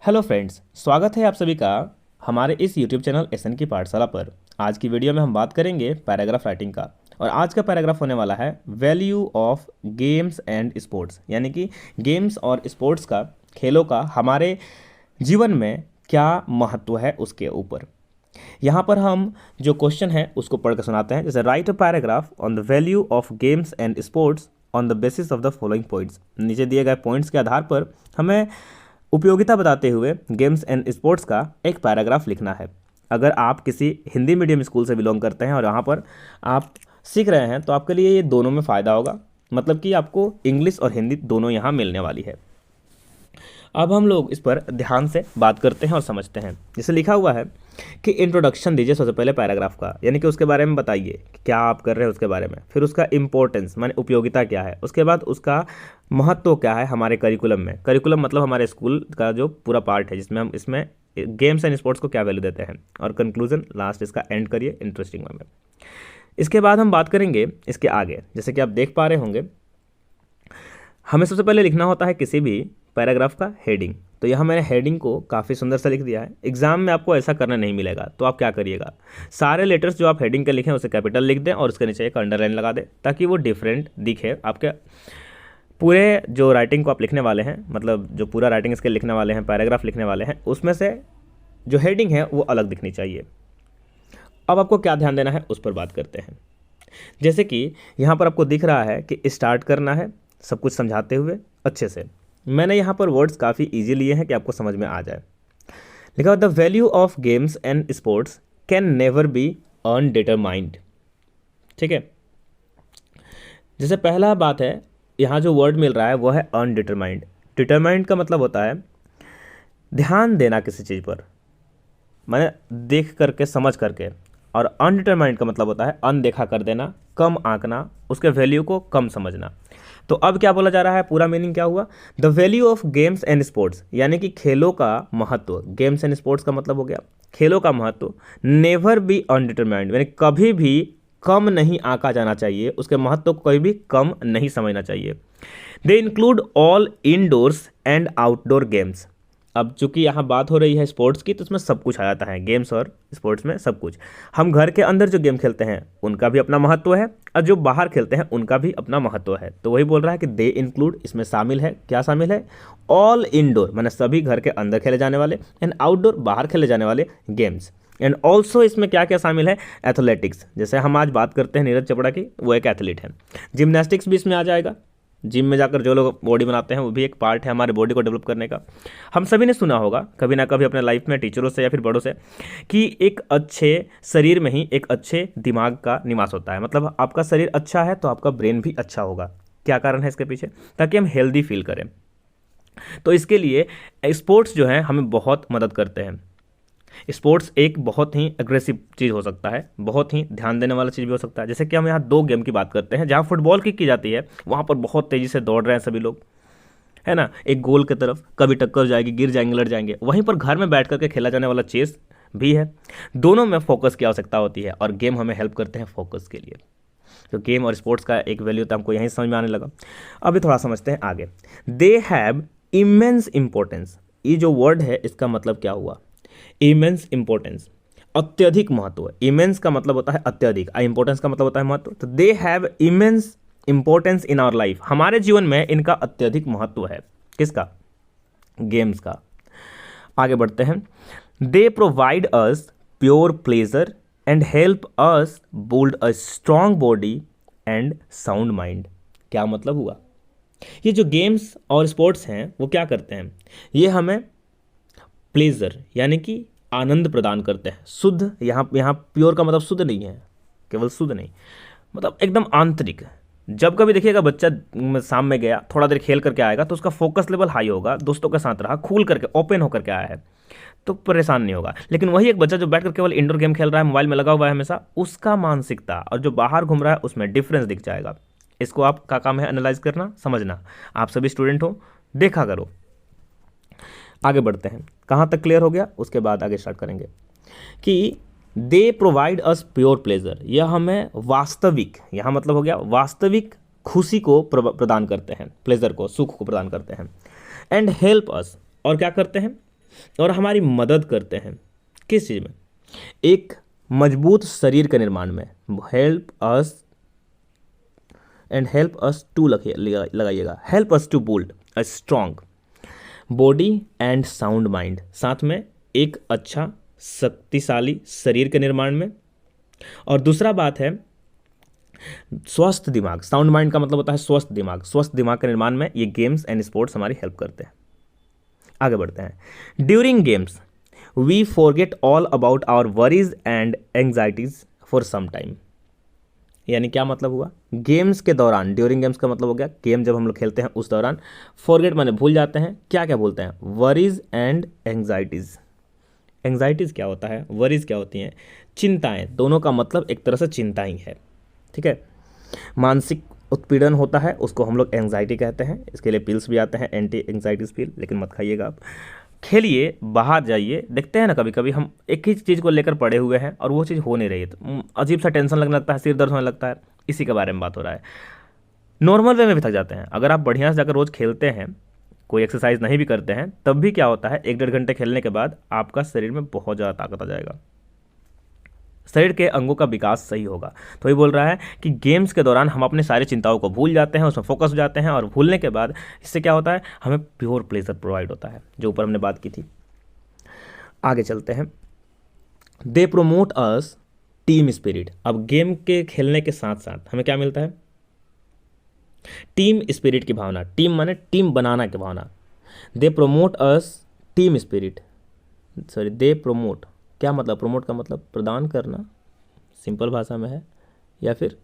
Hello friends, स्वागत है आप सभी का हमारे इस यूट्यूब चैनल एसएन की पाठशाला पर। आज की वीडियो में हम बात करेंगे पैराग्राफ राइटिंग का। और आज का पैराग्राफ होने वाला है value of games and sports, यानी कि गेम्स और स्पोर्ट्स का, खेलों का हमारे जीवन में क्या महत्व है उसके ऊपर। यहाँ पर हम जो क्वेश्चन है उसको पढ़ कर सुनाते हैं। जैसे right a paragraph on the value of games and sports on the basis of the following points. नीचे दिए गए पॉइंट्स के आधार पर हमें उपयोगिता बताते हुए गेम्स एंड स्पोर्ट्स का एक पैराग्राफ लिखना है। अगर आप किसी हिंदी मीडियम स्कूल से बिलोंग करते हैं और यहाँ पर आप सीख रहे हैं तो आपके लिए ये दोनों में फ़ायदा होगा, मतलब कि आपको इंग्लिश और हिंदी दोनों यहाँ मिलने वाली है। अब हम लोग इस पर ध्यान से बात करते हैं और समझते हैं। जैसे लिखा हुआ है कि इंट्रोडक्शन दीजिए सबसे पहले पैराग्राफ का, यानी कि उसके बारे में बताइए कि क्या आप कर रहे हैं उसके बारे में। फिर उसका इम्पोर्टेंस माने उपयोगिता क्या है, उसके बाद उसका महत्व क्या है हमारे करिकुलम में। करिकुलम मतलब हमारे स्कूल का जो पूरा पार्ट है जिसमें हम इसमें गेम्स एंड स्पोर्ट्स को क्या वैल्यू देते हैं। और कंक्लूजन लास्ट इसका एंड करिए इंटरेस्टिंग वे में। इसके बाद हम बात करेंगे इसके आगे। जैसे कि आप देख पा रहे होंगे, हमें सबसे पहले लिखना होता है किसी भी पैराग्राफ का हेडिंग। तो यहाँ मैंने हेडिंग को काफ़ी सुंदर सा लिख दिया है। एग्जाम में आपको ऐसा करना नहीं मिलेगा, तो आप क्या करिएगा, सारे लेटर्स जो आप हेडिंग के लिखें उसे कैपिटल लिख दें और उसके नीचे एक अंडरलाइन लगा दें, ताकि वो डिफरेंट दिखे। आपके पूरे जो राइटिंग को आप लिखने वाले हैं, मतलब जो पूरा राइटिंग स्किल लिखने वाले हैं, पैराग्राफ लिखने वाले हैं, उसमें से जो हेडिंग है वो अलग दिखनी चाहिए। अब आपको क्या ध्यान देना है उस पर बात करते हैं। जैसे कि यहाँ पर आपको दिख रहा है कि स्टार्ट करना है सब कुछ समझाते हुए अच्छे से। मैंने यहाँ पर वर्ड्स काफ़ी इजी लिए हैं कि आपको समझ में आ जाए। लिखा the value of games and sports can never be undetermined. ठीक है, जैसे पहला बात है, यहाँ जो वर्ड मिल रहा है वो है अनडिटरमाइंड। डिटरमाइंड का मतलब होता है ध्यान देना किसी चीज़ पर, मैंने देख करके समझ करके। और अनडिटरमाइंड का मतलब होता है अनदेखा कर देना, कम आंकना, उसके वैल्यू को कम समझना। तो अब क्या बोला जा रहा है, पूरा मीनिंग क्या हुआ, the value of games and sports, यानी कि खेलों का महत्व। गेम्स एंड स्पोर्ट्स का मतलब हो गया खेलों का महत्व। नेवर बी अनडिटरमाइंड, यानी कभी भी कम नहीं आंका जाना चाहिए, उसके महत्व को कभी भी कम नहीं समझना चाहिए। दे include all indoors and outdoor games. अब चूंकि यहाँ बात हो रही है स्पोर्ट्स की, तो उसमें सब कुछ आ जाता है, गेम्स और स्पोर्ट्स में सब कुछ। हम घर के अंदर जो गेम खेलते हैं उनका भी अपना महत्व है, और जो बाहर खेलते हैं उनका भी अपना महत्व है। तो वही बोल रहा है कि दे इंक्लूड, इसमें शामिल है, क्या शामिल है, ऑल इंडोर माने सभी घर के अंदर खेले जाने वाले, एंड आउटडोर बाहर खेले जाने वाले गेम्स। एंड ऑल्सो इसमें क्या क्या शामिल है, एथलेटिक्स। जैसे हम आज बात करते हैं नीरज चोपड़ा की, वो एक एथलीट है। जिम्नास्टिक्स भी इसमें आ जाएगा, जिम में जाकर जो लोग बॉडी बनाते हैं वो भी एक पार्ट है हमारे बॉडी को डेवलप करने का। हम सभी ने सुना होगा कभी ना कभी अपने लाइफ में टीचरों से या फिर बड़ों से कि एक अच्छे शरीर में ही एक अच्छे दिमाग का निवास होता है। मतलब आपका शरीर अच्छा है तो आपका ब्रेन भी अच्छा होगा। क्या कारण है इसके पीछे, ताकि हम हेल्दी फील करें। तो इसके लिए स्पोर्ट्स जो है हमें बहुत मदद करते हैं। स्पोर्ट्स एक बहुत ही अग्रेसिव चीज़ हो सकता है, बहुत ही ध्यान देने वाला चीज़ भी हो सकता है। जैसे कि हम यहाँ दो गेम की बात करते हैं, जहाँ फुटबॉल की जाती है वहाँ पर बहुत तेज़ी से दौड़ रहे हैं सभी लोग, है ना, एक गोल की तरफ, कभी टक्कर हो जाएगी, गिर जाएंगे, लड़ जाएंगे। वहीं पर घर में बैठ करके खेला जाने वाला चेस भी है। दोनों में फोकस की आवश्यकता होती है और गेम हमें हेल्प करते हैं फोकस के लिए। तो गेम और स्पोर्ट्स का एक वैल्यू तो हमको यहीं समझ में आने लगा। अभी थोड़ा समझते हैं आगे। दे हैव इमेंस इंपॉर्टेंस, ये जो वर्ड है इसका मतलब क्या हुआ, इमेंस इंपॉर्टेंस, अत्यधिक महत्व। इमेंस का मतलब होता है अत्यधिक, इंपॉर्टेंस का मतलब होता है महत्व। तो they have immense importance in our life, हमारे जीवन में इनका अत्यधिक महत्व है। किसका, गेम्स का। आगे बढ़ते हैं। They provide us pure pleasure and help us build a strong body and sound mind. क्या मतलब हुआ, ये जो गेम्स और स्पोर्ट्स हैं वो क्या करते हैं, ये हमें प्लेजर यानी कि आनंद प्रदान करते हैं। शुद्ध, यहाँ प्योर का मतलब शुद्ध नहीं है, केवल शुद्ध नहीं, मतलब एकदम आंतरिक। जब कभी देखिएगा बच्चा शाम में गया, थोड़ा देर खेल करके आएगा तो उसका फोकस लेवल हाई होगा, दोस्तों के साथ रहा, खुल करके ओपन होकर के आया है तो परेशान नहीं होगा। लेकिन वही एक बच्चा जो बैठकर केवल इंडोर गेम खेल रहा है, मोबाइल में लगा हुआ है हमेशा, उसका मानसिकता और जो बाहर घूम रहा है उसमें डिफरेंस दिख जाएगा। इसको आपका काम है एनालाइज करना, समझना। आप सभी स्टूडेंट हो, देखा करो। आगे बढ़ते हैं, कहाँ तक क्लियर हो गया, उसके बाद आगे स्टार्ट करेंगे कि they provide us pure pleasure, यह हमें वास्तविक, यहाँ मतलब हो गया वास्तविक खुशी को प्रदान करते हैं, प्लेजर को, सुख को प्रदान करते हैं। एंड हेल्प अस, और क्या करते हैं, और हमारी मदद करते हैं किस चीज़ में? एक मजबूत शरीर के निर्माण में। हेल्प अस टू लगाइएगा, help us to build a strong body and sound mind. साथ में एक अच्छा शक्तिशाली शरीर के निर्माण में। और दूसरा बात है स्वस्थ दिमाग। साउंड माइंड का मतलब होता है स्वस्थ दिमाग। स्वस्थ दिमाग के निर्माण में ये गेम्स एंड स्पोर्ट्स हमारी हेल्प करते हैं। आगे बढ़ते हैं। During games we forget all about our worries and anxieties for some time. यानी क्या मतलब हुआ? गेम्स के दौरान, ड्यूरिंग गेम्स का मतलब हो गया गेम जब हम लोग खेलते हैं उस दौरान। फॉरगेट माने भूल जाते हैं। क्या क्या बोलते हैं? Worries and anxieties. एंग्जाइटीज क्या होता है, वरीज क्या होती हैं? चिंताएं। दोनों का मतलब एक तरह से चिंता ही है, ठीक है। मानसिक उत्पीड़न होता है, उसको हम लोग एंग्जाइटी कहते हैं। इसके लिए पिल्स भी आते हैं, एंटी एंग्जाइटीज पिल, लेकिन मत खाइएगा आप। खेलिए, बाहर जाइए। देखते हैं ना कभी कभी हम एक ही चीज़ को लेकर पड़े हुए हैं और वो चीज़ हो नहीं रही है, तो अजीब सा टेंशन लगने लगता है, सिर दर्द होने लगता है। इसी के बारे में बात हो रहा है। नॉर्मल वे में भी थक जाते हैं। अगर आप बढ़िया से जाकर रोज़ खेलते हैं, कोई एक्सरसाइज नहीं भी करते हैं, तब भी क्या होता है, 1-1.5 घंटे खेलने के बाद आपका शरीर में बहुत ज़्यादा ताकत आ जाएगा, शरीर के अंगों का विकास सही होगा। तो ये बोल रहा है कि गेम्स के दौरान हम अपनी सारी चिंताओं को भूल जाते हैं, उसमें फोकस हो जाते हैं, और भूलने के बाद इससे क्या होता है, हमें प्योर प्लेजर प्रोवाइड होता है, जो ऊपर हमने बात की थी। आगे चलते हैं। दे प्रोमोट अस टीम स्पिरिट। अब गेम के खेलने के साथ साथ हमें क्या मिलता है? टीम स्पिरिट की भावना। टीम माने टीम बनाना की भावना। They promote us team spirit, sorry they promote, क्या मतलब? प्रोमोट का मतलब प्रदान करना, सिंपल भाषा में है, या फिर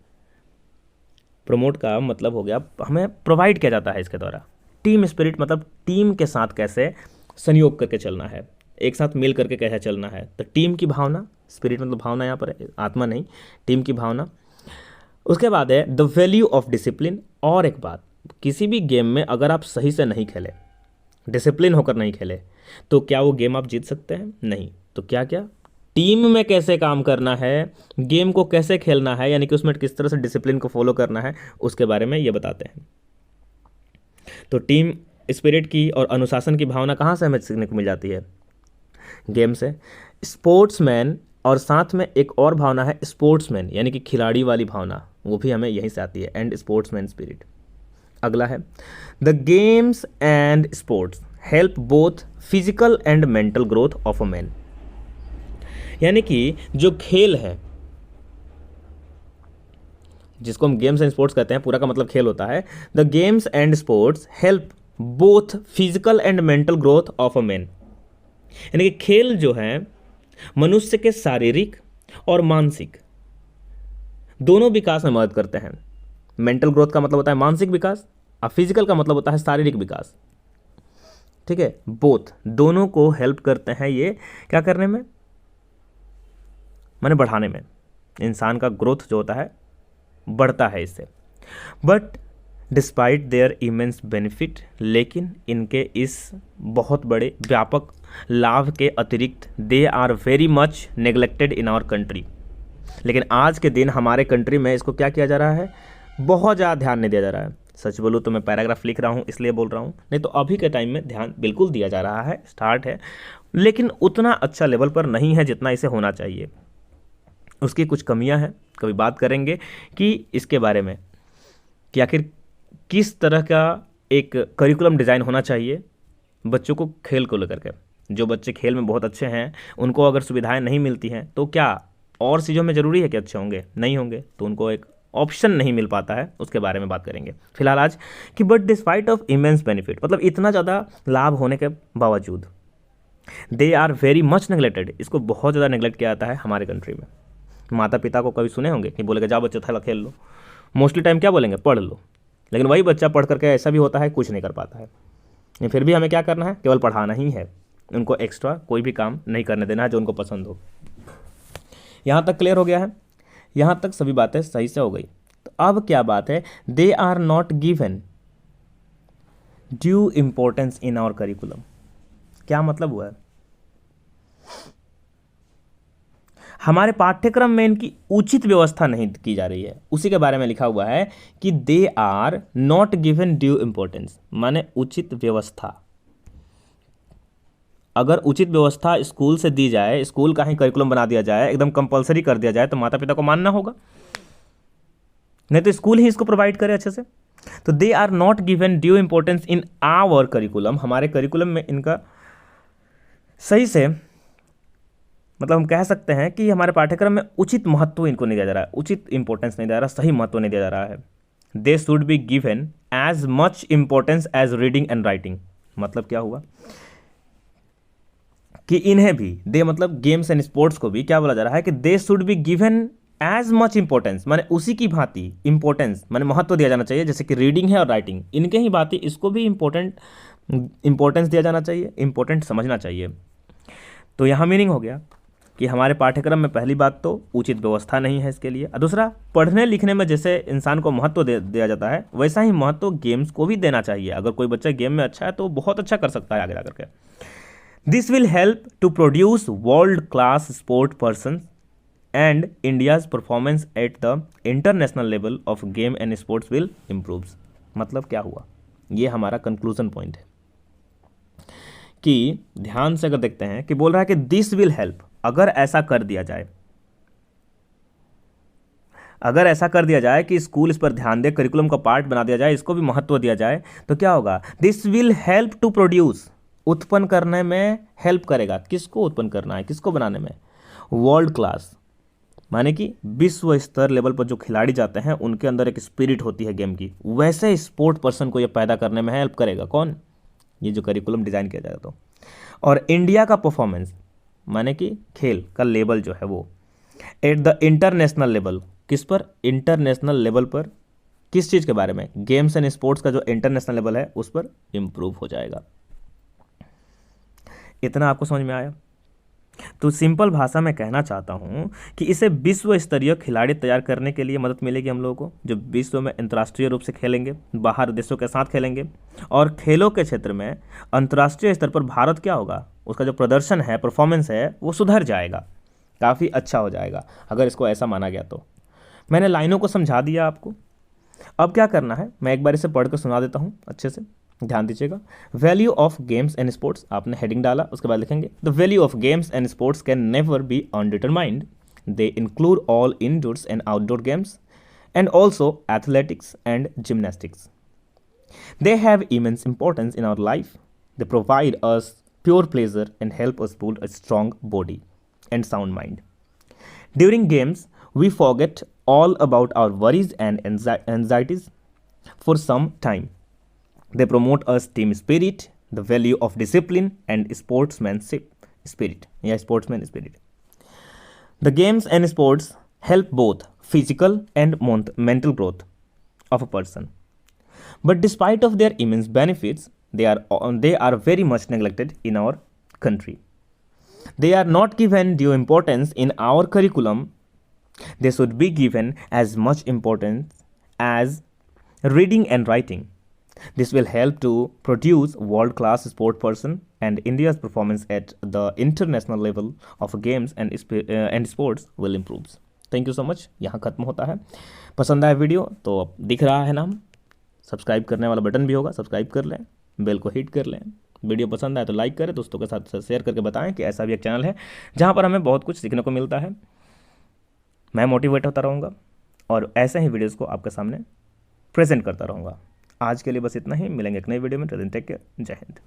प्रमोट का मतलब हो गया हमें प्रोवाइड किया जाता है इसके द्वारा। टीम स्पिरिट मतलब टीम के साथ कैसे संयोग करके चलना है, एक साथ मिल करके कैसे चलना है। तो टीम की भावना, स्पिरिट मतलब भावना, यहाँ पर आत्मा नहीं, टीम की भावना। उसके बाद है द वैल्यू ऑफ डिसिप्लिन। और एक बात, किसी भी गेम में अगर आप सही से नहीं खेले, डिसिप्लिन होकर नहीं खेले, तो क्या वो गेम आप जीत सकते हैं? नहीं। तो क्या क्या टीम में कैसे काम करना है, गेम को कैसे खेलना है, यानी कि उसमें किस तरह से डिसिप्लिन को फॉलो करना है, उसके बारे में ये बताते हैं। तो टीम स्पिरिट की और अनुशासन की भावना कहाँ से हमें सीखने को मिल जाती है? गेम से। स्पोर्ट्समैन, और साथ में एक और भावना है स्पोर्ट्समैन, यानी कि खिलाड़ी वाली भावना, वो भी हमें यहीं से आती है, एंड स्पोर्ट्समैन स्पिरिट। अगला है the games and sports help both physical and mental growth of a man. यानी कि जो खेल है, जिसको हम गेम्स एंड स्पोर्ट्स कहते हैं, पूरा का मतलब खेल होता है। The games and sports help both physical and mental growth of a man. यानी कि खेल जो है मनुष्य के शारीरिक और मानसिक दोनों विकास में मदद करते हैं। मेंटल ग्रोथ का मतलब होता है मानसिक विकास, और फिजिकल का मतलब होता है शारीरिक विकास, ठीक है। बोथ, दोनों को हेल्प करते हैं ये क्या करने में, माने बढ़ाने में। इंसान का ग्रोथ जो होता है बढ़ता है इससे। But despite their immense benefit, लेकिन इनके इस बहुत बड़े व्यापक लाभ के अतिरिक्त they are very much neglected in our country. लेकिन आज के दिन हमारे कंट्री में इसको क्या किया जा रहा है, बहुत ज़्यादा ध्यान नहीं दिया जा रहा है। सच बोलूँ तो मैं पैराग्राफ लिख रहा हूँ इसलिए बोल रहा हूँ, नहीं तो अभी के टाइम में ध्यान बिल्कुल दिया जा रहा है, स्टार्ट है, लेकिन उतना अच्छा लेवल पर नहीं है जितना इसे होना चाहिए। उसकी कुछ कमियां हैं, कभी बात करेंगे कि इसके बारे में कि आखिर किस तरह का एक करिकुलम डिज़ाइन होना चाहिए बच्चों को खेल को लेकर के। जो बच्चे खेल में बहुत अच्छे हैं उनको अगर सुविधाएं नहीं मिलती हैं तो क्या और चीज़ों में ज़रूरी है कि अच्छे होंगे? नहीं होंगे, तो उनको एक ऑप्शन नहीं मिल पाता है, उसके बारे में बात करेंगे फिलहाल आज कि but despite of immense benefit, मतलब इतना ज़्यादा लाभ होने के बावजूद they are very much neglected, इसको बहुत ज़्यादा नेग्लेक्ट किया जाता है हमारे कंट्री में। माता पिता को कभी सुने होंगे कि बोलेगा जाओ बच्चा थोड़ा खेल लो, मोस्टली टाइम क्या बोलेंगे, पढ़ लो। लेकिन वही बच्चा पढ़ करके ऐसा भी होता है कुछ नहीं कर पाता है। फिर भी हमें क्या करना है, केवल पढ़ाना ही है, उनको एक्स्ट्रा कोई भी काम नहीं करने देना है जो उनको पसंद हो। यहाँ तक क्लियर हो गया है? यहाँ तक सभी बातें सही से हो गई। तो अब क्या बात है, they are not given due importance in our curriculum. क्या मतलब हुआ है, हमारे पाठ्यक्रम में इनकी उचित व्यवस्था नहीं की जा रही है। उसी के बारे में लिखा हुआ है कि they are not given due importance, माने उचित व्यवस्था। अगर उचित व्यवस्था स्कूल से दी जाए, स्कूल का ही करिकुलम बना दिया जाए, एकदम कंपलसरी कर दिया जाए, तो माता पिता को मानना होगा, नहीं तो स्कूल ही इसको प्रोवाइड करे अच्छे से। तो they are not given due importance in our curriculum, हमारे करिकुलम में इनका सही से, मतलब हम कह सकते हैं कि हमारे पाठ्यक्रम में उचित महत्व इनको नहीं दिया जा रहा है, उचित इंपॉर्टेंस नहीं दिया जा रहा, सही महत्व नहीं दिया जा रहा है। They should be given as much importance as reading and writing. मतलब क्या हुआ कि इन्हें भी, दे मतलब गेम्स एंड स्पोर्ट्स को भी क्या बोला जा रहा है कि they should be given as much importance, माने उसी की भांति इंपॉर्टेंस माने महत्व दिया जाना चाहिए, जैसे कि रीडिंग है और राइटिंग, इनके ही भांति इसको भी इंपॉर्टेंस दिया जाना चाहिए, इंपॉर्टेंट समझना चाहिए। तो यहाँ मीनिंग हो गया कि हमारे पाठ्यक्रम में पहली बात तो उचित व्यवस्था नहीं है इसके लिए, और दूसरा पढ़ने लिखने में जैसे इंसान को महत्व दिया जाता है, वैसा ही महत्व गेम्स को भी देना चाहिए। अगर कोई बच्चा गेम में अच्छा है तो बहुत अच्छा कर सकता है आगे जाकर के। This will help to produce world class sport person and India's performance at the international level of game and sports will improve. मतलब क्या हुआ, ये हमारा कंक्लूजन पॉइंट है कि ध्यान से अगर देखते हैं कि बोल रहा है कि दिस विल हेल्प, अगर ऐसा कर दिया जाए, अगर ऐसा कर दिया जाए कि स्कूल इस पर ध्यान दे, करिकुलम का पार्ट बना दिया जाए, इसको भी महत्व दिया जाए, तो क्या होगा, this will help to produce, उत्पन्न करने में हेल्प करेगा। किसको उत्पन्न करना है, किसको बनाने में, वर्ल्ड क्लास, माने कि विश्व स्तर लेवल पर जो खिलाड़ी जाते हैं उनके अंदर एक स्पिरिट होती है गेम की, वैसे स्पोर्ट पर्सन को ये पैदा करने में हेल्प करेगा। कौन, ये जो करिकुलम डिजाइन किया जाएगा। तो और इंडिया का परफॉर्मेंस माने कि खेल का लेवल जो है वो एट द इंटरनेशनल लेवल, किस पर, इंटरनेशनल लेवल पर, किस चीज़ के बारे में, गेम्स एंड स्पोर्ट्स का जो इंटरनेशनल लेवल है उस पर इम्प्रूव हो जाएगा। इतना आपको समझ में आया। तो सिंपल भाषा में कहना चाहता हूँ कि इसे विश्व स्तरीय खिलाड़ी तैयार करने के लिए मदद मिलेगी हम लोगों को, जो विश्व में अंतर्राष्ट्रीय रूप से खेलेंगे, बाहर देशों के साथ खेलेंगे, और खेलों के क्षेत्र में अंतर्राष्ट्रीय स्तर पर भारत क्या होगा, उसका जो प्रदर्शन है, परफॉर्मेंस है, वो सुधर जाएगा, काफ़ी अच्छा हो जाएगा अगर इसको ऐसा माना गया। तो मैंने लाइनों को समझा दिया आपको, अब क्या करना है मैं एक बार इसे पढ़ कर सुना देता हूँ, अच्छे से ध्यान दीजिएगा। Value of games and sports, आपने हेडिंग डाला, उसके बाद लिखेंगे the value of games and sports can never be undetermined, they include all indoors and outdoor games and also athletics and gymnastics. They have immense importance in our life. They provide us pure pleasure and help us build a strong body and sound mind. During games, we forget all about our worries and anxieties for some time. They promote us team spirit, the value of discipline and sportsmanship spirit. Yeah, sportsman spirit. The games and sports help both physical and mental growth of a person. But despite of their immense benefits, they are very much neglected in our country. They are not given due importance in our curriculum. They should be given as much importance as reading and writing. This will help to produce world-class sport person and India's performance at the international level of games and sports will improve. Thank you so much. यहाँ खत्म होता है। पसंद आया video तो अब दिख रहा है नाम, सब्सक्राइब करने वाला बटन भी होगा, सब्सक्राइब कर लें, बेल को हिट कर लें। वीडियो पसंद आए तो लाइक करें, दोस्तों के साथ शेयर करके बताएं कि ऐसा भी एक चैनल है जहाँ पर हमें बहुत कुछ सीखने को मिलता है। मैं मोटिवेट होता रहूँगा और ऐसे ही वीडियोज़ को आपके सामने प्रेजेंट करता रहूँगा। आज के लिए बस इतना ही, मिलेंगे एक नई वीडियो में। टेक केयर, जय हिंद।